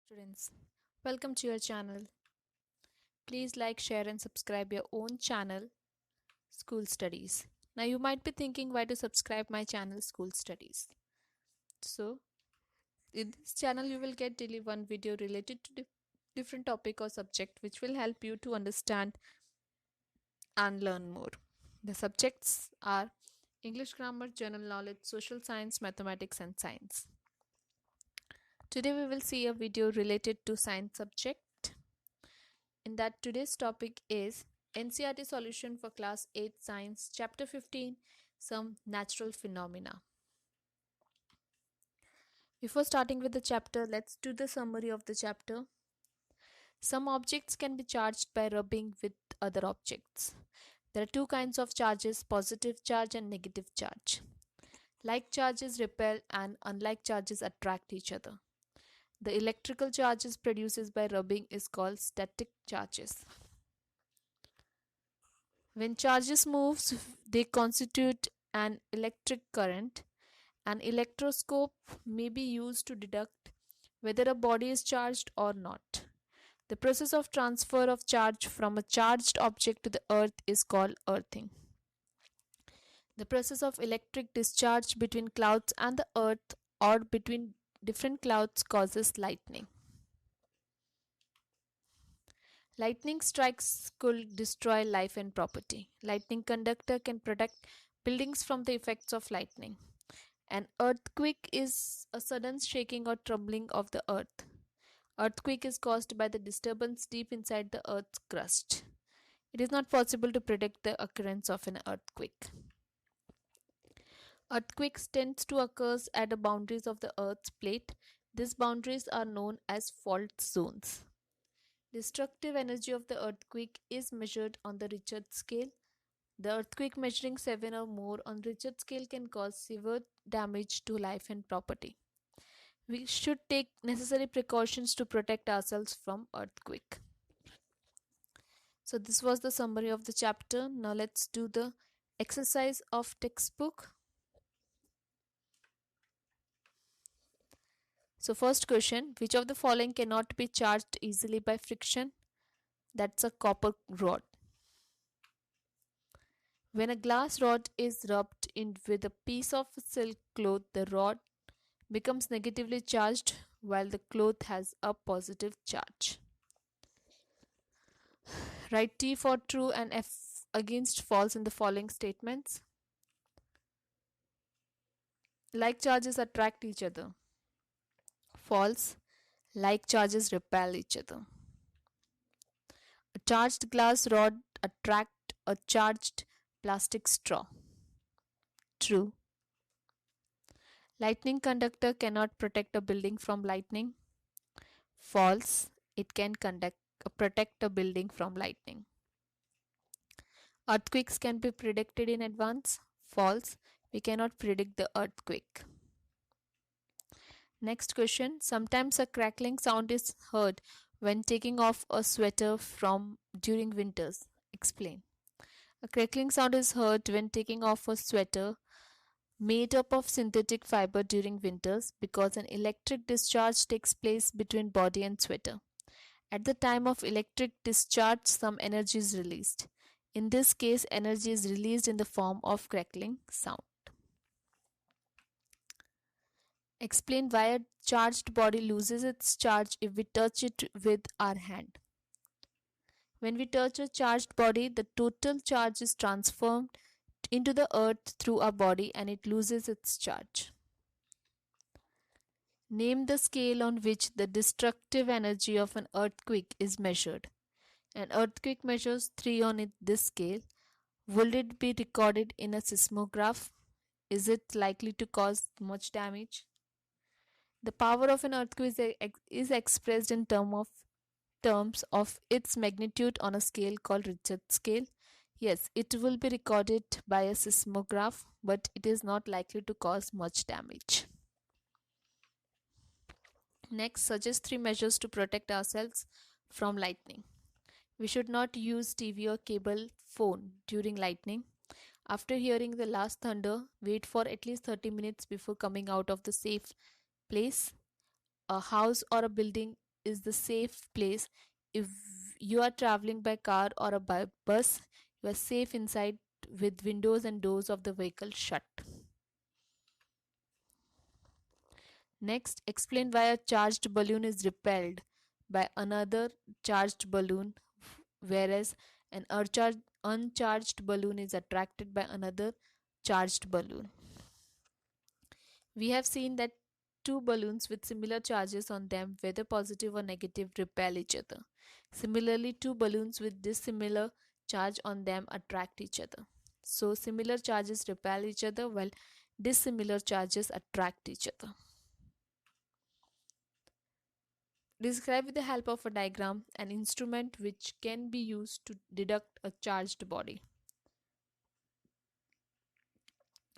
Students, welcome to your channel. Please like, share, and subscribe your own channel, School Studies. Now, you might be thinking why to subscribe my channel, School Studies. So, in this channel, you will get daily one video related to different topic or subject, which will help you to understand and learn more. The subjects are English grammar, general knowledge, social science, mathematics, and science. Today, we will see a video related to science subject. In that, today's topic is NCERT solution for class 8 science chapter 15, some natural phenomena. Before starting with the chapter, let's do the summary of the chapter. Some objects can be charged by rubbing with other objects. There are two kinds of charges, positive charge and negative charge. Like charges repel and unlike charges attract each other. The electrical charges produced by rubbing is called static charges. When charges moves, they constitute an electric current. An electroscope may be used to detect whether a body is charged or not. The process of transfer of charge from a charged object to the earth is called earthing. The process of electric discharge between clouds and the earth or between different clouds causes lightning. Lightning strikes could destroy life and property. Lightning conductor can protect buildings from the effects of lightning. An earthquake is a sudden shaking or trembling of the earth. Earthquake is caused by the disturbance deep inside the earth's crust. It is not possible to predict the occurrence of an earthquake. Earthquakes tend to occur at the boundaries of the earth's plate. These boundaries are known as fault zones. Destructive energy of the earthquake is measured on the Richter scale. The earthquake measuring 7 or more on Richter scale can cause severe damage to life and property. We should take necessary precautions to protect ourselves from earthquake. So this was the summary of the chapter. Now let's do the exercise of textbook. So first question, which of the following cannot be charged easily by friction? That's a copper rod. When a glass rod is rubbed in with a piece of silk cloth, the rod becomes negatively charged while the cloth has a positive charge. Write T for true and F against false in the following statements. Like charges attract each other. False. Like charges repel each other. A charged glass rod attract a charged plastic straw. True. Lightning conductor cannot protect a building from lightning. False. It can protect a building from lightning. Earthquakes can be predicted in advance. False. We cannot predict the earthquake. Next question. Sometimes a crackling sound is heard when taking off a sweater from during winters. Explain. A crackling sound is heard when taking off a sweater made up of synthetic fiber during winters because an electric discharge takes place between body and sweater. At the time of electric discharge, some energy is released. In this case, energy is released in the form of crackling sound. Explain why a charged body loses its charge if we touch it with our hand. When we touch a charged body, the total charge is transformed into the earth through our body and it loses its charge. Name the scale on which the destructive energy of an earthquake is measured. An earthquake measures 3 on this scale. Will it be recorded in a seismograph? Is it likely to cause much damage? The power of an earthquake is expressed in terms of its magnitude on a scale called Richter scale. Yes, it will be recorded by a seismograph, but it is not likely to cause much damage. Next, suggest 3 measures to protect ourselves from lightning. We should not use TV or cable phone during lightning. After hearing the last thunder, wait for at least 30 minutes before coming out of the safe place. A house or a building is the safe place. If you are traveling by car or a bus, you are safe inside with windows and doors of the vehicle shut. Next, explain why a charged balloon is repelled by another charged balloon, whereas an uncharged balloon is attracted by another charged balloon. We have seen that two balloons with similar charges on them, whether positive or negative, repel each other. Similarly, two balloons with dissimilar charge on them attract each other. So, similar charges repel each other while dissimilar charges attract each other. Describe with the help of a diagram an instrument which can be used to detect a charged body.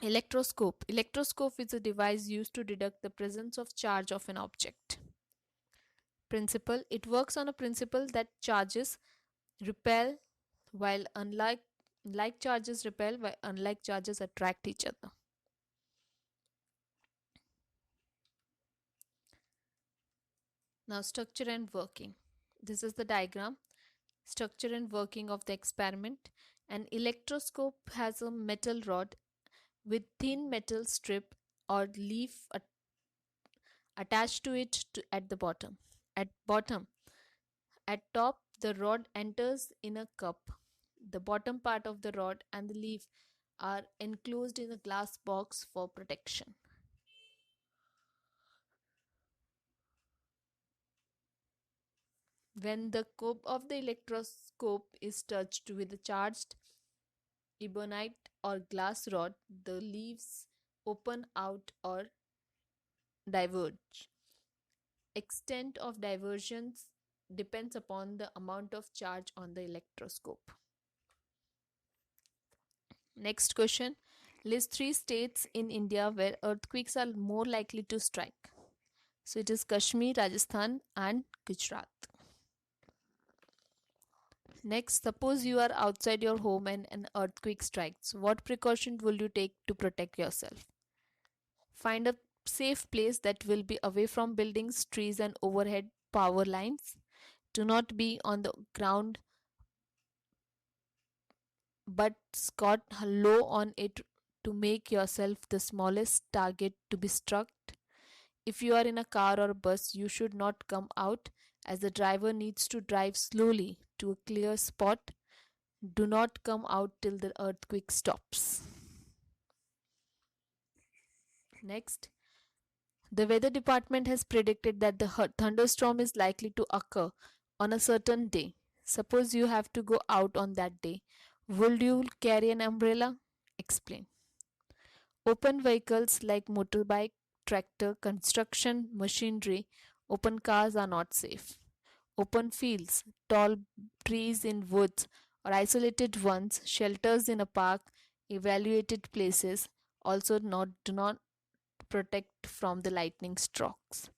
Electroscope. Electroscope is a device used to detect the presence of charge of an object. Principle. It works on a principle that charges repel while like charges repel while unlike charges attract each other. Now structure and working. This is the diagram. Structure and working of the experiment. An electroscope has a metal rod with thin metal strip or leaf attached to it at the bottom. At top, the rod enters in a cup. The bottom part of the rod and the leaf are enclosed in a glass box for protection. When the cope of the electroscope is touched with a charged ebonite or glass rod, the leaves open out or diverge. Extent of divergence depends upon the amount of charge on the electroscope. Next question. List 3 states in India where earthquakes are more likely to strike. So it is Kashmir, Rajasthan and Gujarat. Next, suppose you are outside your home and an earthquake strikes. What precaution will you take to protect yourself? Find a safe place that will be away from buildings, trees and overhead power lines. Do not be on the ground but squat low on it to make yourself the smallest target to be struck. If you are in a car or a bus, you should not come out as the driver needs to drive slowly to a clear spot. Do not come out till the earthquake stops. Next, the weather department has predicted that the thunderstorm is likely to occur on a certain day. Suppose you have to go out on that day. Would you carry an umbrella? Explain. Open vehicles like motorbike, tractor, construction machinery, open cars are not safe. Open fields, tall trees in woods or isolated ones, shelters in a park, evaluated places also do not protect from the lightning strokes.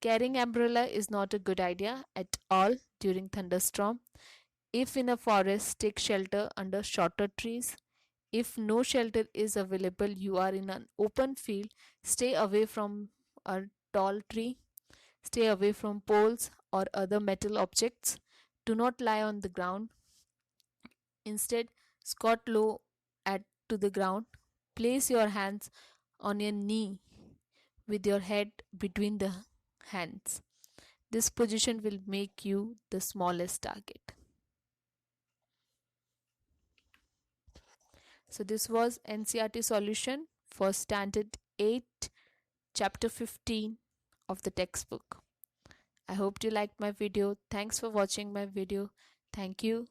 Carrying umbrella is not a good idea at all during thunderstorm. If in a forest, take shelter under shorter trees. If no shelter is available, you are in an open field, stay away from a tall tree, stay away from poles or other metal objects. Do not lie on the ground. Instead, squat low to the ground. Place your hands on your knee with your head between the hands. This position will make you the smallest target. So this was NCERT solution for Standard 8, Chapter 15 of the textbook. I hope you liked my video. Thanks for watching my video. Thank you.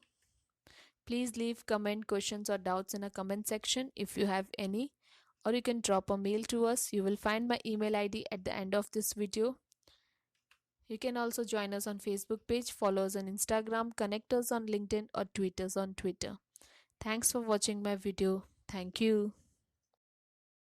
Please leave comment, questions or doubts in a comment section if you have any, or you can drop a mail to us. You will find my email ID at the end of this video. You can also join us on Facebook page, follow us on Instagram, connect us on LinkedIn or tweet us on Twitter. Thanks for watching my video. Thank you.